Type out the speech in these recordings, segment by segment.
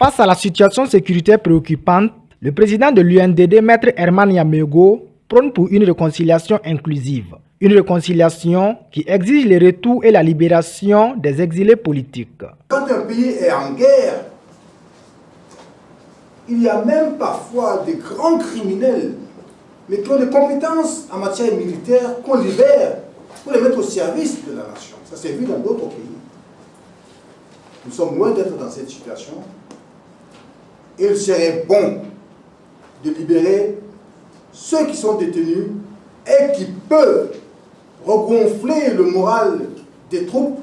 Face à la situation sécuritaire préoccupante, le président de l'UNDD, Maître Herman Yamégo, prône pour une réconciliation inclusive. Une réconciliation qui exige le retour et la libération des exilés politiques. Quand un pays est en guerre, il y a même parfois des grands criminels, mais qui ont des compétences en matière militaire qu'on libère pour les mettre au service de la nation. Ça s'est vu dans d'autres pays. Nous sommes loin d'être dans cette situation. Il serait bon de libérer ceux qui sont détenus et qui peuvent regonfler le moral des troupes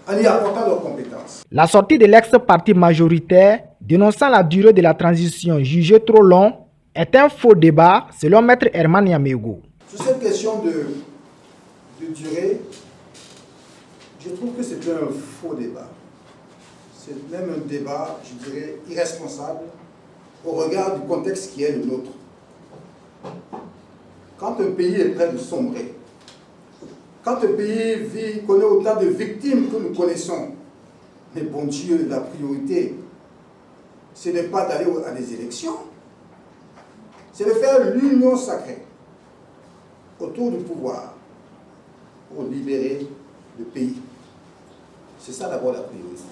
en y apportant leurs compétences. La sortie de l'ex-parti majoritaire, dénonçant la durée de la transition jugée trop longue, est un faux débat selon Maître Herman Yamégo. Sur cette question de durée, je trouve que c'est un faux débat. C'est même un débat, je dirais, irresponsable au regard du contexte qui est le nôtre. Quand un pays est près de sombrer, quand un pays connaît autant de victimes que nous connaissons, mais bon Dieu, la priorité, ce n'est pas d'aller à des élections, c'est de faire l'union sacrée autour du pouvoir pour libérer le pays. C'est ça d'abord la priorité.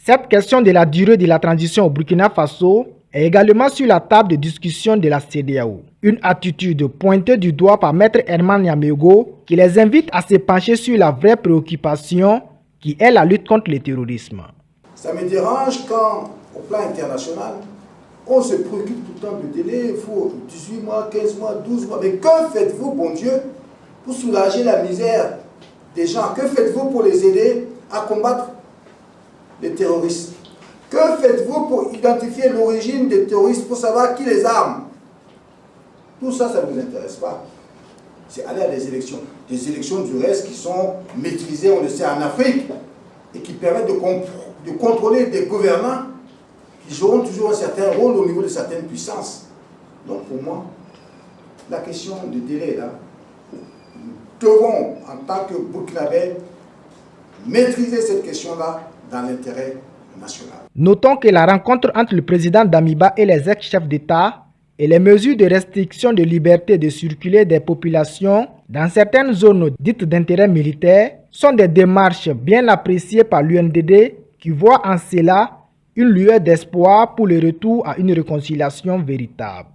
Cette question de la durée de la transition au Burkina Faso est également sur la table de discussion de la CEDEAO. Une attitude pointée du doigt par Maître Herman Yamégo qui les invite à se pencher sur la vraie préoccupation qui est la lutte contre le terrorisme. Ça me dérange quand, au plan international, on se préoccupe tout le temps du délai, il faut 18 mois, 15 mois, 12 mois. Mais que faites-vous, bon Dieu, pour soulager la misère des gens? Que faites-vous pour les aider à combattre les terroristes? Que faites-vous pour identifier l'origine des terroristes, pour savoir qui les arme? Tout ça, ça ne vous intéresse pas. C'est aller à des élections. Des élections du reste qui sont maîtrisées, on le sait, en Afrique, et qui permettent de contrôler des gouvernants qui joueront toujours un certain rôle au niveau de certaines puissances. Donc pour moi, la question du délai, là, nous devons, en tant que Burkinabés, maîtriser cette question-là dans l'intérêt national. Notons que la rencontre entre le président Damiba et les ex-chefs d'État et les mesures de restriction de liberté de circuler des populations dans certaines zones dites d'intérêt militaire sont des démarches bien appréciées par l'UNDD qui voit en cela une lueur d'espoir pour le retour à une réconciliation véritable.